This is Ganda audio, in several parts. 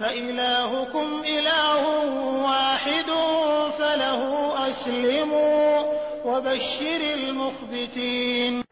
فإلهكم إله واحد فله أسلموا وبشر المخبتين.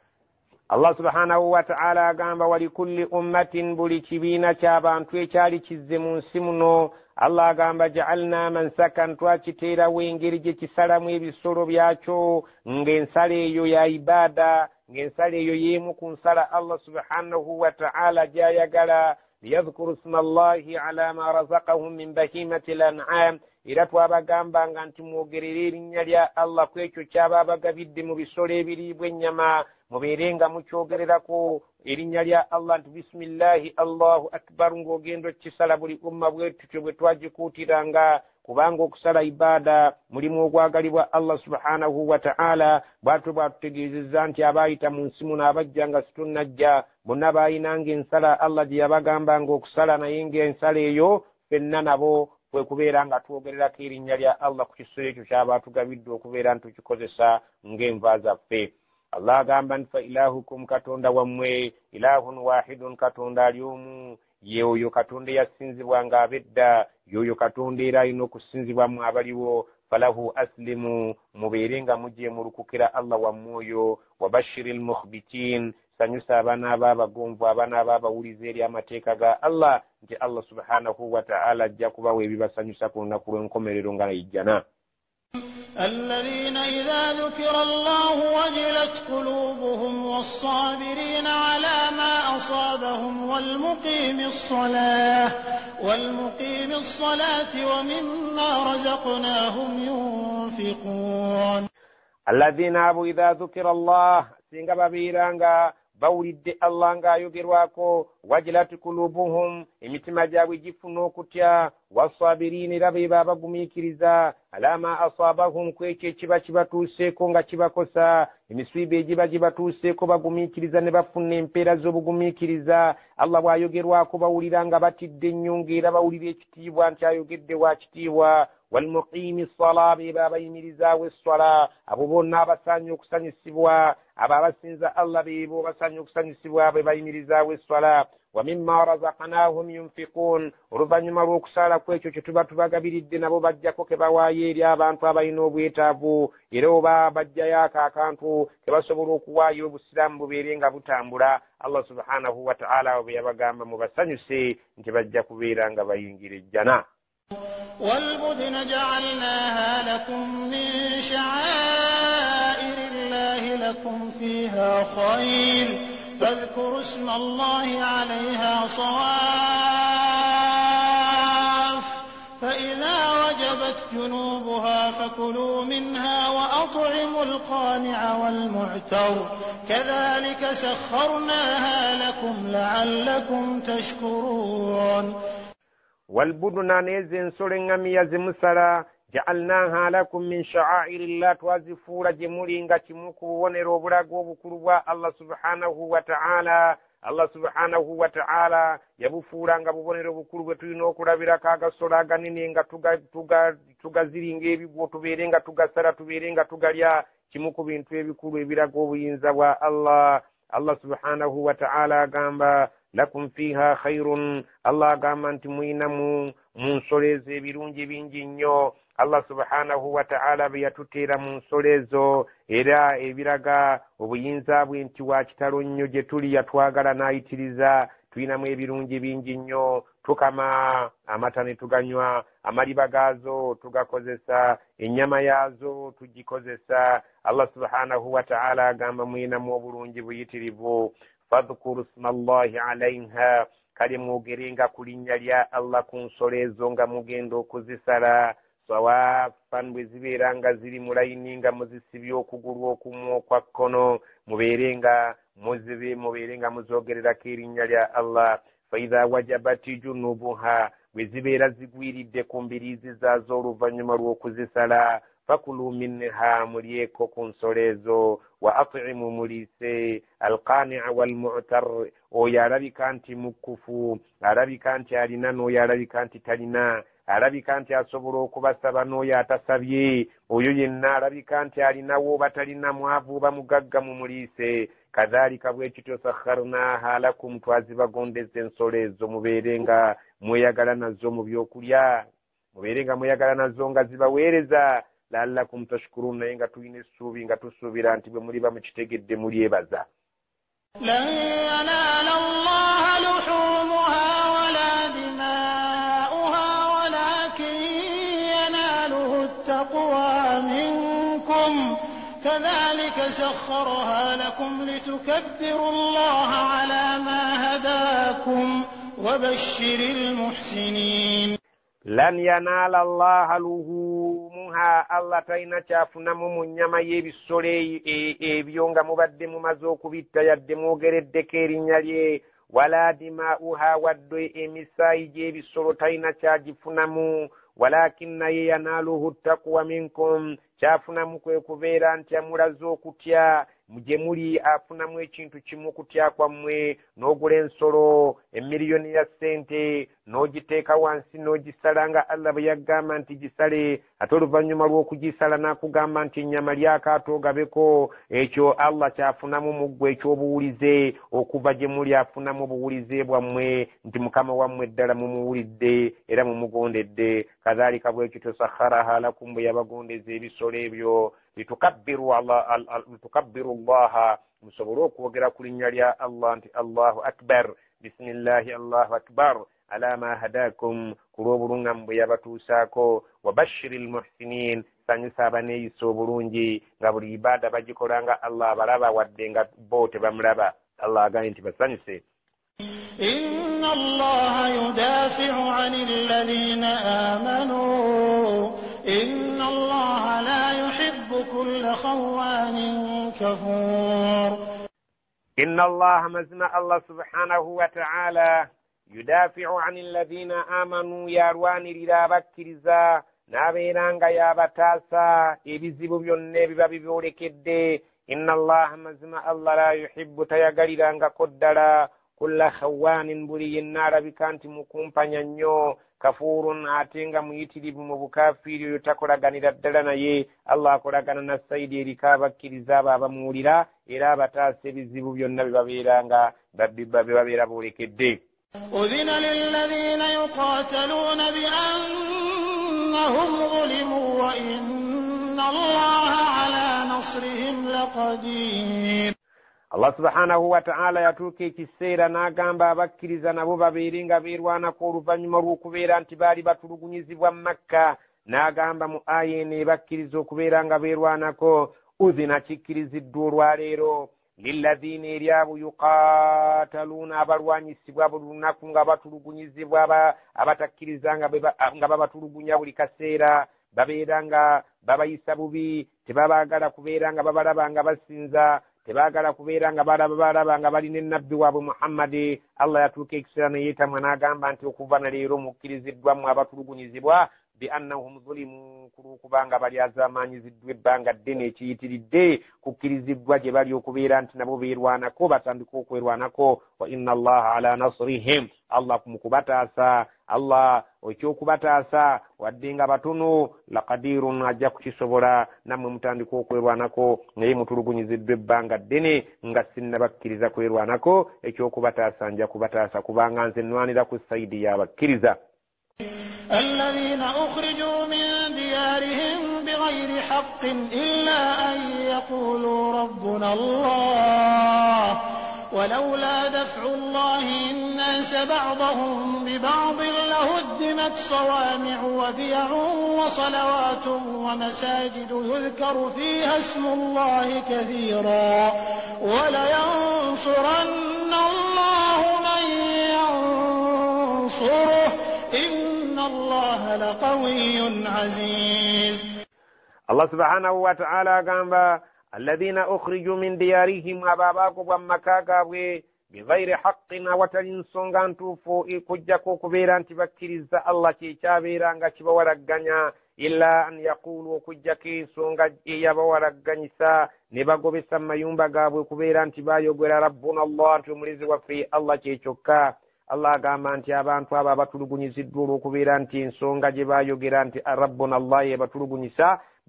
Allah subhanahu wa ta'ala agamba wali kulli ummatin buli kibiina ky'abantu ekyali kizze mu nsi muno Allah agamba ja'alna mansakan twakiteerawo engeri gye kisalamu ebisolo byakyo ng'ensala eyo ya ibada ng'ensala eyo y'emu ku nsala Allah subhanahu wa ta'ala gy'ayagala liyadhkuru isma Allahi ala ma razaqahum min bahimati al-an'am era twabagambanga nti mwogerere erinnya lya Allah ku ekyo ky'aba bagabidde mu bisolo ebiriibwa ennyama mubeerenga mukyogererako erinnya lya Allah nti bisimillahi Allahu akbar ng'ogenda okisala buli umma bwetutyo bwe twagikuutiranga kubanga okusala ibada mulimu ogwagalibwa Allah subhanahu wa ta'ala bwatwe bwatutegeezezza nti abaayita mu nsi muno abajja nga situnnajja bonna baayinanga ensala Allah gye yabagambanga okusala naye ng'ensala eyo ffenna nabo kwe kubeera nga twogererako erinnya lya Allah ku kisolo ekyo ky'abaatugabidde okubeera nti tukikozesa ng'enva zaffe. Allah agamba nti fa ilahukum katonda wammwe ilahun wahidun katonda ali omu ye oyo katonda eyasinzibwanga ab'edda yoyo katonda era alina okusinzibwamu abaliwo falahu aslimu mubeere nga mujemulukukira Allah wammwe oyo wabashiri almukhbitin sanyusa abaana ab'abagonvu abaana ab'abawuliza eri amateeka ga Allah nti Allah subhanahu wa ta'ala ajja kubawa ebibasanyusa ku lunaku lw'enkomerero nga ijjana. الذين إذا ذكر الله وجلت قلوبهم والصابرين على ما أصابهم والمقيم الصلاة ومما رزقناهم ينفقون. الذين أبوا إذا ذكر الله سينغ بابيرانغا bawulidde Allah ng'ayogerwako wajilat kulubuhum emitima gyabwe gifuna okutya wasabirina era be babagumiikiriza alama asabahum kwekyo ekiba kibatuuseeko nga kibakosa emisiiba egiba gibatuuseeko bagumiikiriza ne bafuna empeera z'obugumiikiriza Allah bw'ayogerwako bawulira nga batidde ennyo ng'era bawulira ekitiibwa nti ayogedde wa kitiibwa walmuqiimi ssala be babayimirizaawo essala abo bonna abasaanye okusanyusibwa abo abasinza Allah beebo basaanye okusanyusibwa be bayimirizaawo essala wa mimma razaqnaahum yunfiquun oluvannyuma lw'okusaala kwekyo kye tuba tubagabiridde nabo bajjako ke bawaayo eri abantu abalina obwetaavu era oba bajjayo akantu ke basobola okuwaayo obusiraamu bubeere nga butambula Allah subhanahu wa ta'ala bwe yabagamba mubasanyuse nti bajja kubeera nga bayingira ejjana. والبدن جعلناها لكم من شعائر الله لكم فيها خير فاذكروا اسم الله عليها صواف فإذا وجبت جنوبها فكلوا منها وأطعموا القانع والمعتر كذلك سخرناها لكم لعلكم تشكرون. والبدن نيزن سورنغاميا زمسرا جعلناها لكم من شعائر الله توازفورا جمولينغا تموكو ونرو براغو بكروا الله سبحانه وتعالى Allah subhanahu wa ta'ala yabufuranga bubonero bukuru bwe tulina okulabirako agasolo aganene nga tugaziringa ebigwo tubeerenga tugasala tubeerenga tugalya kimu ku bintu ebikulu ebiraga obuyinza bwa Allah. Allah subhanahu wa ta'ala agamba lakum fiha khairun Allah agamba nti mwina mu nsolo ezo ebirungi bingi nnyo. Allah subhanahu wa ta'ala bwe yatuteera mu nsolo ezo era ebiraga obuyinza bwe nti wa kitalo nnyo gye tuli yatwagala n'ayitiriza tulinamu ebirungi bingi nnyo tukama amata ne tuganywa amaliba gaazo tugakozesa ennyama yaazo tugikozesa. Allah subhanahu wa ta'ala agamba mwinamu obulungi buyitirivu fadhkuru isma Allahi alaiha kale mwogerenga ku linnya lya Allah ku nsolo ezo nga mugenda okuzisala sawafan bwe zibeera nga ziri mu layini nga muzisibye okugulu okumu okwa kkono mubeerenga muzoogererako erinnya lya Allah. faidha wajabati junubuha bwe zibeera zigwiridde ku mbiriizi zaazo oluvannyuma lw'okuzisala fakulu minha mulyeko ku nsolo ezo wa at'imu mulise alqani'a walmu'tar oyo alabika nti mukkufu alabika nti alina n'oyo alabika nti talina alabika nti asobola okubasaba n'oyo atasabye oyo yenna alabika nti alinawo oba talina mwavu oba mugagga mu mulise kadhalika bwe kityo sakharnaha lakum twazibagondeza ensolo ezo mubeerenga mweyagala nazo mu byokulya mubeere nga mweyagala nazo nga zibaweereza la'allakum tashkurun naye nga tulina essuubi nga tusuubira nti bwe muliba mukitegedde mulyebaza لن ينال الله لحومها ولا دماؤها ولكن يناله التقوى منكم كذلك سخرها لكم لتكبروا الله على ما هداكم وبشر المحسنين lan yanala allaha luhumuha allah talina kyafunamu mu nnyama y'ebisolo ebyo nga mubadde mumaze okubitta yadde mwogereddeko erinnya lye wala dimauha wadde emisaayi gy'ebisolo talina kyagifunamu walakin naye yanaaluhu ttaqwa minkum kyafunamu kwe kubeera nti amulaze okutya gye muli afunamu ekintu kimu kutya kwammwe n'ogula ensolo emiliyoni ya ssente n'ogiteeka wansi n'ogisala nga allah bwe yagamba nti gisale ate oluvannyuma lw'okugisala n'akugamba nti ennyama lyakaato ogabeko ekyo allah kyafunamu mu ggwe ekyobuwulize okuva gye muli afunamu obuwulize bwammwe nti mukama wammwe ddala mumuwulidde era mumugondedde kadhalika bwekyo tosakharaha lakum bwe yabagondeza ebisolo ebyo litukabbiru allaha musobole okwogera ku linnya lya allah nti allahu akbar bisimillahi allahu akbar ala ma hadakum ku lw'obuluŋŋamu bwe yabatuusaako wabashiri lmuhsinin sanyusa abaneeyisa obulungi nga buli ibaada bagikola nga allah abalaba wadde nga bo tebamulaba allah agambye nti basanyuse إن الله يدافع عن الذين آمنوا إن الله لا يحب كل خوان كفور إن الله مزنا الله سبحانه وتعالى يدافع عن الذين آمنوا يروان للابكرزا nabeeranga yabataasa ebizibu byonna ebiba bibyolekedde inna allaha mazima allah la yuhibbu tayagalirangako ddala kulla khawaanin buli yenna alabika nti mukumpanya nnyo kafuurun ate nga muyitirivu mu bukafiiri oyo takolaganira ddala naye allah akolagana na sayidi eriko abakkiriza abo abamuwulira era abataasa ebizibu byonna bebabeera boolekedde أذن للذين يقاتلون بأنهم ظلموا وإن الله على نصرهم لقدير allah subhanahu wa ta'ala yatuuka ekiseera n'agamba abakkiriza nabo babeere nga beerwanako oluvannyuma lw'okubeera nti baali batulugunyizibwa makka n'agamba mu aya eno ebakkiriza okubeera nga beerwanako udhina kikkiriziddwa olwaleero lilladhiina eri abo yuqaataluuna abalwanyisibwa buli lunaku nga batulugunyizibwa abatakkiriza nga babatulugunya buli kaseera babeera nga babayisa bubi tebabaagala kubeera nga babalaba nga basinza tebaagala kubeera nga balaba nga balina ennabbi waabwe muhammadi allah yatuuka ekiseera neyeetamwa n'agamba nti okuva na leero mukkiriziddwamu abatulugunyizibwa bi annahum zulimu kulwokubanga bali azamanyiziddwa ebbanga ddene ekiyitiridde kukkiriziddwa gye bali okubeera nti nabo beerwanako batandika okwerwanako wa inna allaha ala nasrihim allah mukubataasa allah ekyokubataasa wadde nga batono laqadirun ajja kukisobola nammwe mutandika okwerwanako naye mutulugunyiziddwa ebbanga ddene nga sinnabakkiriza kwerwanako ekyokubataasa nja kubataasa kubanga nze nnwanira ku sayidi y'abakkiriza الذين أخرجوا من ديارهم بغير حق إلا أن يقولوا ربنا الله ولولا دفع الله الناس بعضهم ببعض لهدمت صوامع وبيع وصلوات ومساجد يذكر فيها اسم الله كثيرا ولينصرن الله من ينصره إن الله لقوي عزيز الله سبحانه وتعالى قام الذين أخرجوا من ديارهم أباباكو بمكاكابwe بغير حق وتلنسونغا نتوفو إكجاكو كبيرا تبكرز الله كيكابيرا كيبورغانيا إلا أن يقولوا كجاكي سونغا يبورغانيسا نبغو بسما يومبا غابو كبيرا تبايوغولا ربنا الله تمرز وفي الله كيكوكا allah agamba nti abantu abo abatulugunyiziddwa olw'okubeera nti ensonga gye baayogera nti rabbuna allah yebatulugunyisa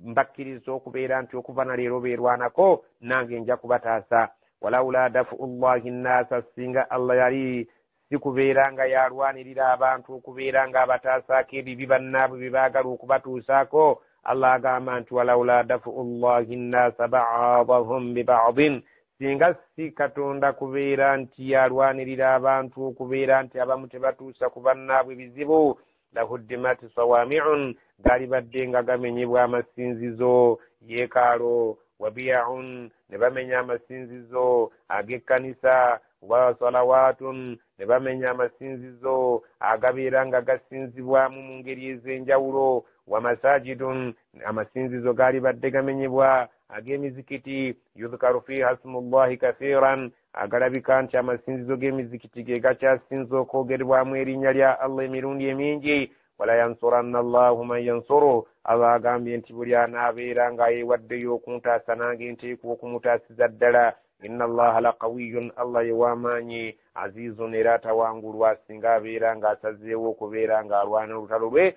mbakkiriza okubeera nti okuva na leero beerwanako nange nja kubataasa walawula dafu llahi nnaasa singa allah yali si kubeera nga yalwanirira abantu okubeera nga abatasaako ebibi bannaabwe bye baagala okubatuusaako. Allah agamba nti walawla dafu llahi nnasa ba'dahum biba'din, singa si Katonda kubeera nti yalwanirira abantu okubeera nti abamu tebatuusa ku bannaabwe bizibu, lahuddimat sawami'un, gaali badde nga gamenyebwa amasinzizo yeekaalo, wabi'un, ne bamenya amasinzizo ag'ekkanisa, wa salawatun, ne bamenya amasinzizo agabeera nga gasinzibwamu mu ngeri ez'enjawulo, wa masajidun, amasinzizo gaali badde gamenyebwa ag'emizikiti, yudhkaru fiha ismullahi kathiran, agalabika nti amasinzizo g'emizikiti ge gakyasinza okwogerebwamu erinnya lya Allah emirundi emingi. wala yansuranna Allahu man yansuru, Allah agambye nti buli anaabeera nga yeewaddeyo okumutaasa nange nteekwa okumutaasiza ddala. inna Allaha laqawiyyun, Allah ye w'amaanyi, azizun era atawangulwa singa abeera ng'asazeewo okubeera ng'alwana olutalo lwe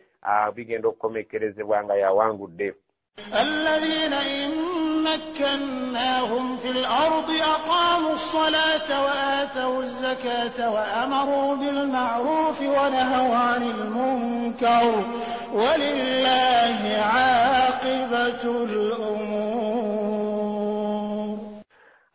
bigenda okukomekkerezebwa nga yawangudde. الذين إن مكناهم في الأرض أقاموا الصلاة وآتوا الزكاة وأمروا بالمعروف ونهوا عن المنكر ولله عاقبة الأمور.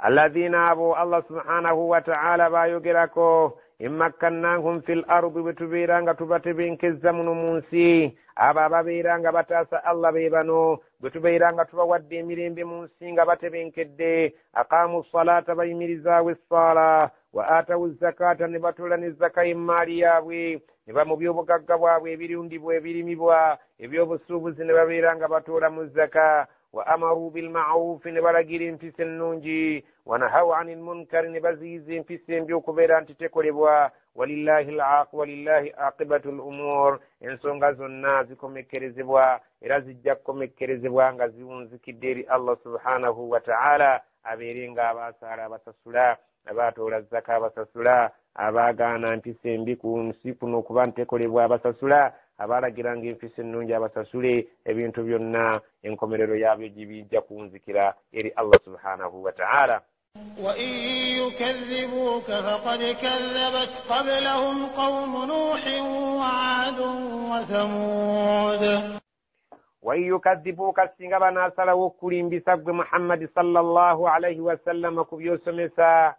الذين أبوا الله سبحانه وتعالى بايوغيراكو إن مكناهم في الأرض بتبيرانغ تبتبينكز من منسي aba babeeranga bataasa Allah beebano bwe tubeeranga tubawadde emirembe mu nsi nga batebenkedde. aqaamu salaata, bayimirizaawo essaala, wa aatawu zakaata, ne batola ne zaka emmaali yaabwe, ne ba mu byobugagga bwabwe ebirundibwa ebirimibwa ebyobusuubuzi ne babeeranga batoola mu zaka. wa amaru bilma'ruufi, ne balagira empisa ennungi. wa nahawu anil munkari, ne baziyiza empisa embi okubeera nti tekolebwa. walillahi aqibatu al-umur, ensonga zonna zikomekkerezebwa era zijja kukomekkerezebwa nga ziwunzikidde eri Allah subhanahu wa ta'ala. abeere nga abasaala abasasula, abaatoola zaka abasasula, abaagaana empisa embi ku nsi kuno okuba ntekolebwa abasasula, abalagiranga empisa ennungi abasasule. ebintu byonna enkomerero yaabyo gibijja kuwunzikira eri Allah subhanahu wa ta'ala. وإن يكذبوك فقد كذبت قبلهم قوم نوح وعاد وثمود. وإن يكذبوك singa banaasalawo okulimbisa gwe Muhammad sallallahu alayhi wa sallam ku byosomesa,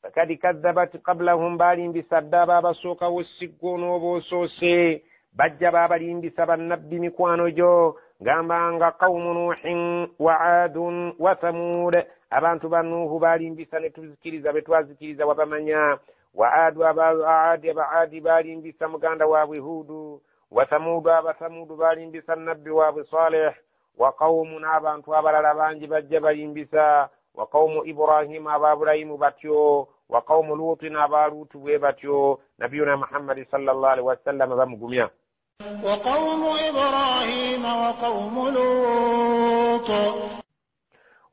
fakad kadhabat qablahum, balimbisa dda ababasookawo siggo n'oboosoose, bajja babalimbisa bannabbi mikwano gyo, gambanga qawmu nuuhin wa aadun wa thamud, abantu ba Nuuhu balimbisa ne tuzikiriza be twazikiriza wabamanya. wa aadu, abaadi balimbisa muganda waabwe Huudu. wa thamudu, abathamudu balimbisa nabbi waabwe Salih. wa qawmu, n'abantu abalala bangi bajja balimbisa. wa qawmu Ibrahim, ababulayimu batyo. wa qawmu Luutin, abaluutu bwe batyo. nabiyuna Muhammad sallallahu alaihi wasallam bamugumya. wa qawmu Ibrahim wa qawmu Lut.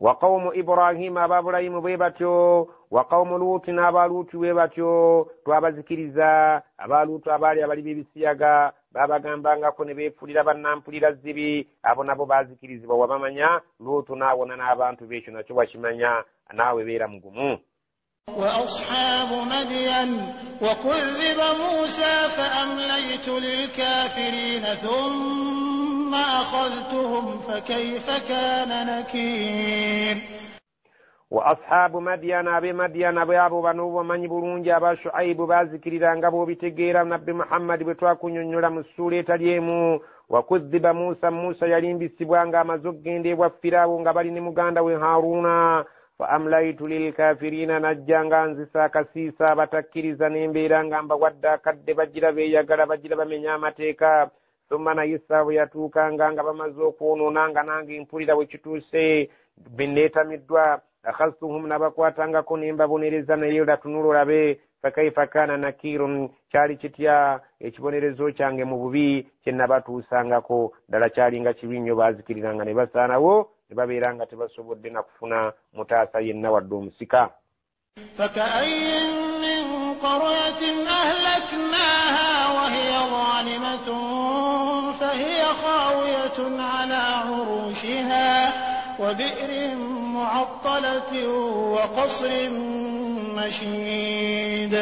wa qawmu Ibrahima, ababulayimu bwe batyo. wa qawmu Luutin, abaluutu bwe batyo. twabazikiriza abaluutu abaali abalimu ebisiyaga, babagambangako ne beefulira bannampulira zibi, abo nabo bazikirizibwa wabamanya. Luutu naawona n'abantu beekyo nakyo wakimanya, naawe beera mugumu. وأصحاب مدين وكذب موسى فأمليت للكافرين ثم أخذتهم فكيف كان نكير. وأصحاب مدين، أبي مدين أبي أبو بنو ومن برونج أبا شعيب بازكريرا ngabo bitegera nabbi Muhammad bwe twakunyonnyola mu sura etaliemu. وكذب موسى yalimbisibwa nga amazogendebwa Firaawo nga bali ne muganda we Haruna. فأمليت للكافرين, najjanga nzisa akasiisa abatakkiriza n'embeera nga mbawadde akadde bagira beeyagala, bagira bamenya amateeka. ثم nayisa bwe yatuukanga nga bamaze okwonoona nga nange mpulira bwe kituuse neetamiddwa. akhadhtuhum, nabakwatangako ne mbabonereza, naye latunula olabe. fakaifa kana nakirun, kyali kitya ekibonerezo kyange mu bubi kye nabatuusangako. ddala kyalinga kibi nnyo, baazikiriranga ne basaanawo ne babeera nga tebasobodde na kufuna mutaasa yenna wadde omusika. فكأين من قرية أهلكناها وهي ظالمة فهي خاوية على عروشها وبئر معطلة وقصر مشيد.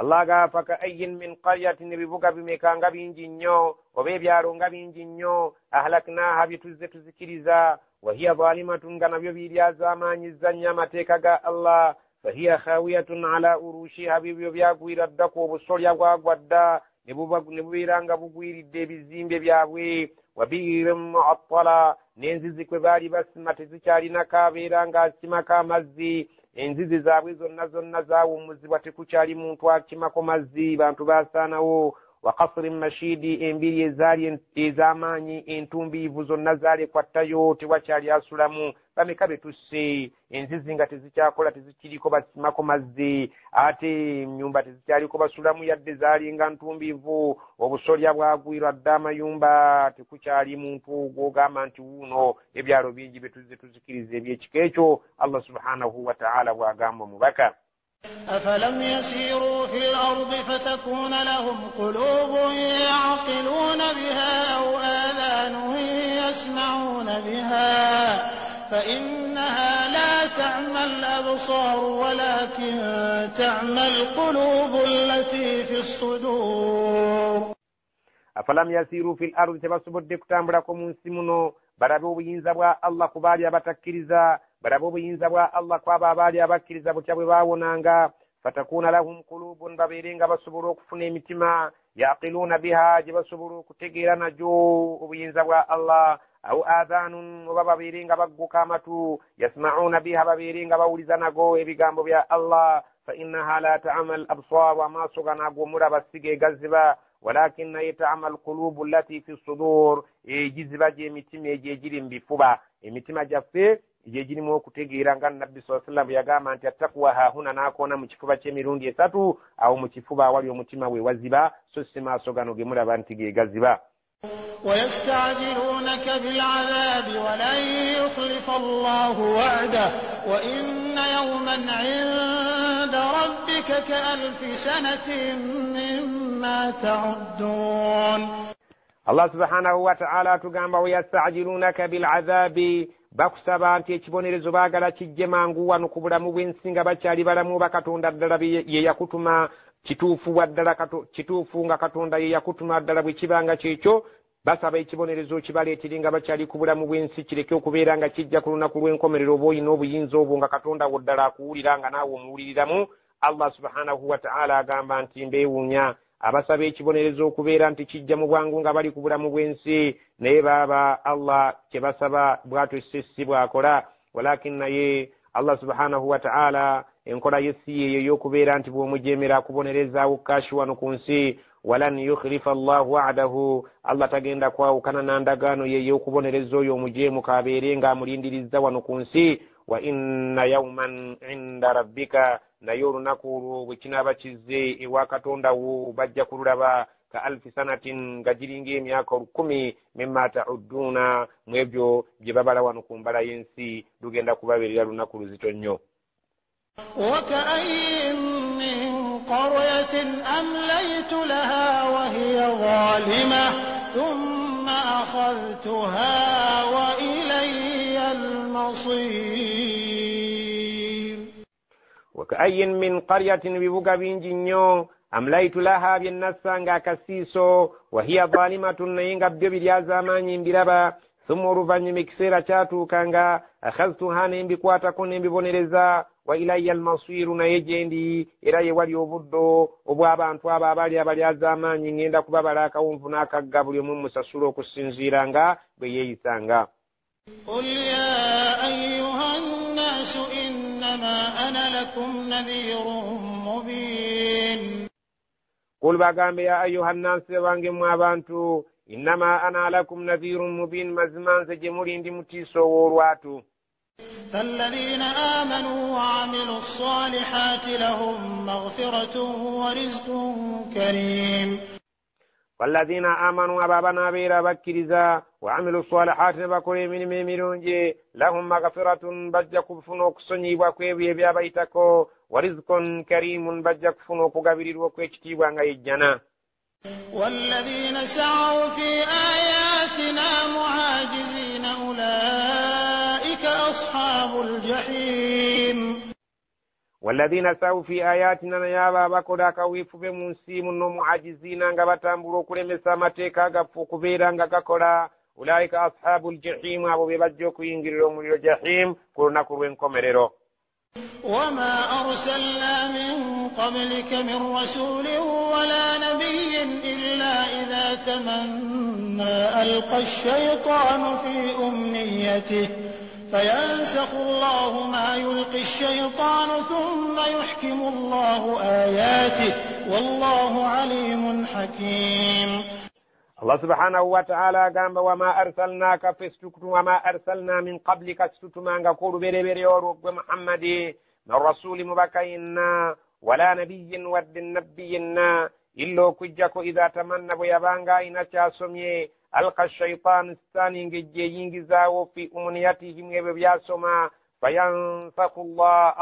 Allah ga faka ayyin min qaryatin bibuga bimekanga bingi nnyo oba ebyalo nga bingi nnyo ahlaknaha bituzze tuzikiriza wa hiya zalimatun nga nabyo biryazaamaanyizza nnyo amateeka ga Allah fahiya khawiyatun ala urushiha bibyo byagwira dda ku obusolya bwagwa dda ne bubeera nga bugwiridde ebizimbe byabwe wa biirin mu'attala n'enzizi kwe baali basima tezikyalinako abeera ng'asimako amazzi enzizi zaabwe zonna zaawummuzibwa tekukyali muntu akimako mazzi bantu baasaanawo wa kasrin mashidi embiri ezaali ez'amaanyi entumbiivu zonna zaalekwattayo tewakyali asulamu bameka betusse enzizi nga tezikyakola tezikiriko basimako mazzi ate ennyumba tezikyaliko basulamu yadde zaali nga ntumbiivu obusolya bwagwirwa dda amayumba tekukyali muntu gw'ogamba nti wuuno ebyalo bingi betuzze tuzikiriza ebyekika ekyo Allah subhanahu wa ta'ala bw'agamba omubaka أفلم يسيروا في الأرض فتكون لهم قلوب يعقلون بها أو آذان يسمعون بها فإنها لا تعمى الأبصار ولكن تعمى القلوب التي في الصدور أفلم يسيروا في الأرض تبصبوا كتامبركم منسمونو barabe obuyinza bwa Allah ku baali abatakkiriza barabe obuyinza bwa Allah ku abo abaali abakkiriza butya bwe baawonanga fatakuuna lahum qulubun babeerenga basobola okufuna emitima yaqiluuna biha gye basobola okutegeera nagyo obuyinza bwa Allah au adhanun oba babeerenga bagguka amatu yasma'uuna biha babeerenga bawuliza nago ebigambo bya Allah fa innaha la ta'mal absar amaaso ganaago omulaba sigeegaziba ولكن يتعمى القلوب التي في الصدور egiziba gy'emitima egyo egiri mu bifuba emitima gyaffe egyegirimu okutegeera nga nabbi sallallahu alaihi wasallam yagamba nti attaqwa haahuna n'akoona mu kifuba ky'emirundi esatu awo mu kifuba awali omutima we waziba so si maaso gano ge mulaba nti geegaziba ويستعجلونك بالعذاب ولن يخلف الله وعده وإن يوما عند ربك كألف سنة مما تعدون الله سبحانه وتعالى تقام ويستعجلونك بالعذاب bakusaba nti ekibonerezo baagala kijje mangu wano ku bulamu bw'ensinga bakyali balamu bakatonda ddala ye yakutuma kituufu waddala kituufu nga katonda ye yakutuma ddala bwe kibanga kyekyo basaba ekibonerezo kibaleetera nga bakyali ku bulamu bw'ensi kireke okubeera nga kijja ku lunaku lw'enkomerero oba olina obuyinza obwo nga katonda wo ddala akuwulira nga naawe omuwuliriramu Allah subhanahu wa ta'ala agamba nti mbeewuunya abasaba ekibonerezo okubeera nti kijja mu bwangu nga bali ku bulamu bw'ensi naye baaba Allah kye basaba bw'atyo si bw'akola walakin naye Allah subhanahu wa ta'ala enkola y'essi yeeyo y'okubeera nti bw'omujeemera akubonerezaawo kashi wano ku nsi walan yukhlifa Allah wa'dahu Allah tagenda kwawukana na ndagaano ye y'okubonereza oyo omujeemu kaabeere nga amulindirizza wano ku nsi wa inna yawman inda rabbika naye olunaku olwo bwe kinaaba kizze ewa katonda wo bajja kululaba ka alfi sanatin nga giringa emyaka 1000 mimma ta'udduuna mu ebyo bye babala wano ku mbala y'ensi lugenda kubabeerera lunaku luzito nnyo وكأين من قرية أمليت لها وهي ظالمة ثم أخذتها وإلي المصير وكأين من قرية ببقى بنجنيو أمليت لها بالنسانغا كسيسو وهي ظالمة نينغا بيبيا زمان بربا ثم رفعني مكسيرة شاتو كانغا أخذتها نيمبكواتكو نيمببونيرزا وإلي المصير نيجيندي إلي ولي وبدو وبوابانتو abali azamanyi ngenda kubabala akawunvu n'akagga buli omu musasula okusinziiranga bwe yeeyisanga قل يا أيها الناس إنما أنا لكم نذير مبين قل bagambe ya أيها الناس bange mu abantu إنما أنا لكم نذير مبين مزمان سجمولي ndi mutiiso w'olwatu فالذين آمنوا وعملوا الصالحات لهم مغفرة ورزق كريم والذين آمنوا أبابنا بيرا بكرزا وعملوا الصالحات نبكوا من ميرونجي لهم مغفرة بجك فنوك سني وكوي بيا بيتكو ورزق كريم بجك فنوك قبير وكويتي وانغا يجنا والذين سعوا في آياتنا معاجزين أولئك أصحاب الجحيم walladhina sawu fi ayatina nayaba bakola kawifuve mu nsi muno muajizina nga batambula okulemesa amateeka gaffe okubeera nga gakola ulaika ashabul jahim abo be bajja okuyingirira omuliro jahim ku lunaku lw'enkomerero. وما أرسلنا من قبلك من رسول ولا نبي إلا إذا تمنى ألقى الشيطان في أمنيته فينسخ الله ما يلقي الشيطان ثم يحكم الله آياته والله عليم حكيم. الله سبحانه وتعالى قام وما أرسلناك فاستكتم وما أرسلنا من قبلك استكتما قولوا بري بري ورق محمد من رسول مبكينا ولا نبي ود النبينا إلا كجاكو إذا تمنى بيبانغا إنشا سمي ألقى الشيطان الثاني ينجزاو في أمنيتهم يبياسما فينفق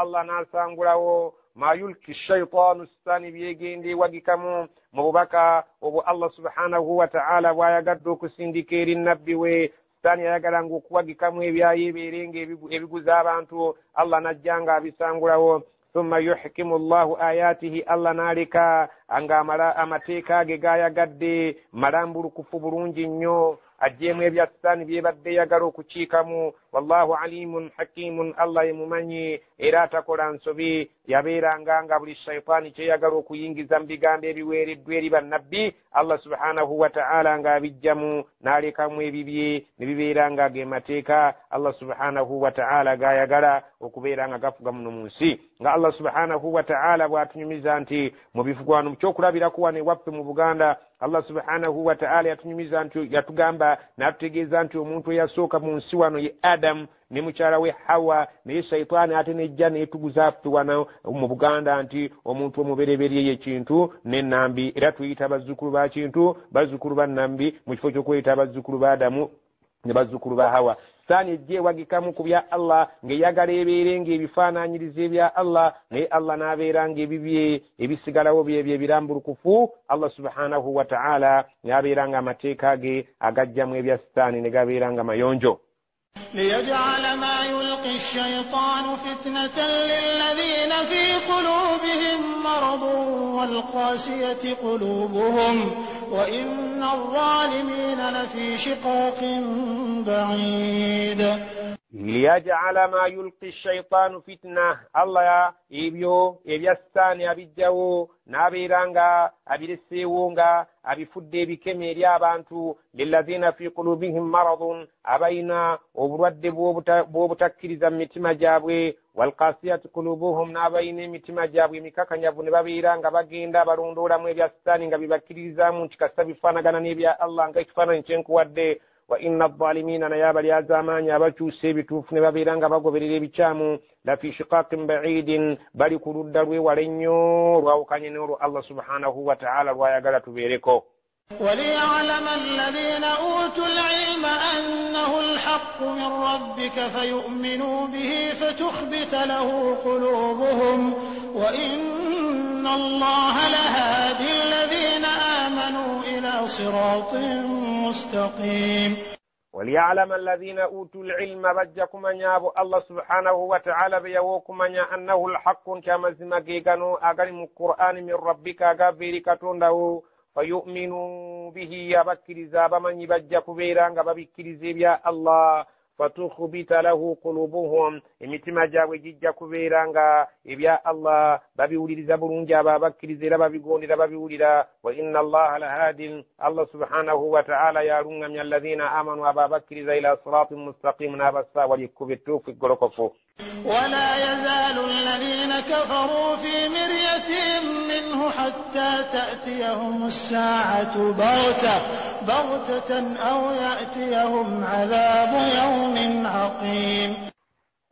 الله ناسا نقوله ما يلقي الشيطان الثاني بيجيندي وجكمو مبكا وبو الله سبحانه وتعالى ويقدو كسندكير النبي ثاني يقرانغو كوجكمو بياي بيرينغي بيغوزابا أنتو الله نجانغا بيسانغوله ثم يحكم الله آياته الله نالكا أنغا مرا أمتيكا جيغايا قدي مرامبر كفبرونجي نيو أجيمو يبيستان بيبادي يغارو كچيكامو والله عليم حكيم الله يممني إراتا قرآن سبي يبيرا أنغا بلي الشيطان چه يغارو كيينغي زنبي غامبي بيويري دويري بالنبي الله سبحانه وتعالى أنغا بيجامو نالكا مويبي نبيبيرا أنغا جيماتيكا الله سبحانه وتعالى غايا غارا وكبيرا أنغا غفغم نموسي الله سبحانه وتعالى واتنميزا أنتي مبيفقوانو mchokura bila kuwa ni wapi mu Buganda Allah subhanahu wa ta'ala yatunyumiza ntu yatugamba natutegeza ntu omuntu yasoka mu nsi wano ye Adam ne mukyala we Hawa ne shaytani ate ne jana etuguza wana mu Buganda nti omuntu omubereberye ye kintu ne nambi era tuyita bazukulu ba kintu bazukulu ba nambi mu kifo kyo kweta bazukulu ba Adamu ne bazukulu ba Hawa sani je wagikamu kubya Allah ngeyagala ebeerenge ebifaananyirize bya Allah ne Allah nabeerange bibye ebisigalawo bye biramburukufu Allah subhanahu wa ta'ala yabeeranga amateeka ge agajjamu ebya sitani ne gabeeranga mayonjo. ليجعل ما يلقي الشيطان فتنة للذين في قلوبهم مرض والقاسية قلوبهم وإن الظالمين لفي شقاق بعيد. ليجعل ما يلقي الشيطان فتنة الله ebyasitaani abijjawo n'abeeranga abireseewonga abifudde ebikeme eri abantu lilladhina fi qulubihim maradun abayina obulwadde bw'obutakkiriza mu mitima gyabwe walqasiyati qulubuhum n'abayina emitima gyabwe emikakanyavu ne babeera nga bagenda balondoolamu ebyasitaani nga bibakkiririzaamu nti kasa bifaanagana n'ebya Allah nga ekifaananyi kyenkuwadde wa inna adh-dhalimina nayaba lyazamanya abakyusa ebituufu ne babeera nga bagoberera ebikyamu la fi shiqaqin ba'idin bali ku ludda lwewala ennyo lwawukanye n'olwo Allah subhanahu wa ta'ala lwayagala tubeereko. وليعلم الذين أوتوا العلم أنه الحق من ربك فيؤمنوا به فتخبت له قلوبهم وإن الله لهادي الذين آمنوا إلى صراط مستقيم. وليعلم الذين أوتوا العلم بجكم أن يابو الله سبحانه وتعالى بيوكم أنه الحق كما زمجيغانو أغرم القرآن من ربك أغابيرك تونده فيؤمنوا به يبكرزا بمن يبجك بيرانغ ببكرزي بيا الله فتخبت له قلوبهم emitima gyabwe gijja kubeeranga ebya Allah babiwuliriza bulungi ababakkiriza era babigondera babiwulira wa inna Allaha lahadin Allah subhanahu wa ta'ala yalungamya alladhina amanu ababakkiriza ila siratin mustaqim n'abassa wali ekkubo ettuufu eggolokofu. ولا يزال الذين كفروا في مرية منه حتى تأتيهم الساعة بغتة أو يأتيهم عذاب يوم عقيم.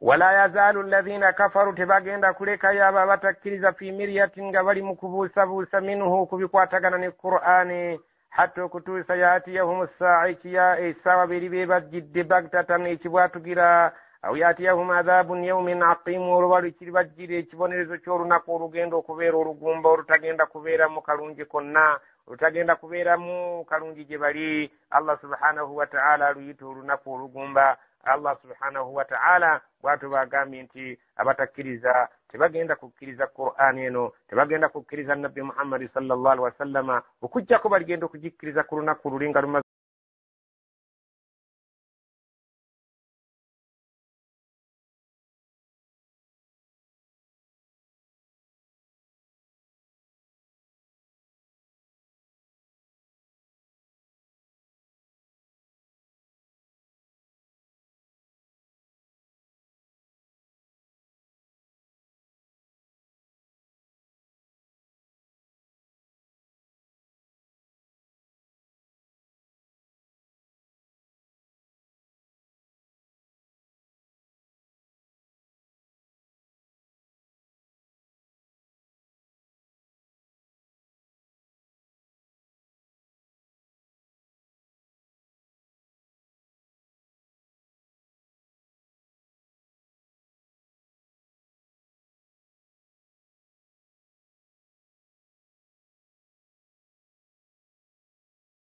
ولا يزال الذين كفروا تباغenda kuleka yaba batakkiriza fi miryatin nga bali mu kubuusabuusa minhu kubikwatagana ne Qur'ani hatta kutuusa yaatiyahum as-saa'ati ya isawa beribe bajjidde bagtatan ekibwatugira aw yaatiyahum adhabun yawmin aqim olwali kiribajjire ekibonerezo ky'olunaku olugenda okubeera olugumba olutagenda kubeeramu kalungi konna olutagenda kubeeramu kalungi gye bali. Allah subhanahu wa ta'ala aluyita olunaku olugumba. Allah subhanahu wa ta'ala bwatu bagambye nti abatakkiriza tebagenda kukkiriza Qur'ani eno, tebagenda kukkiriza Nabbi Muhammad sallallahu alaihi wasallama, okujjako baligenda okugikkiriza ku lunaku luli nga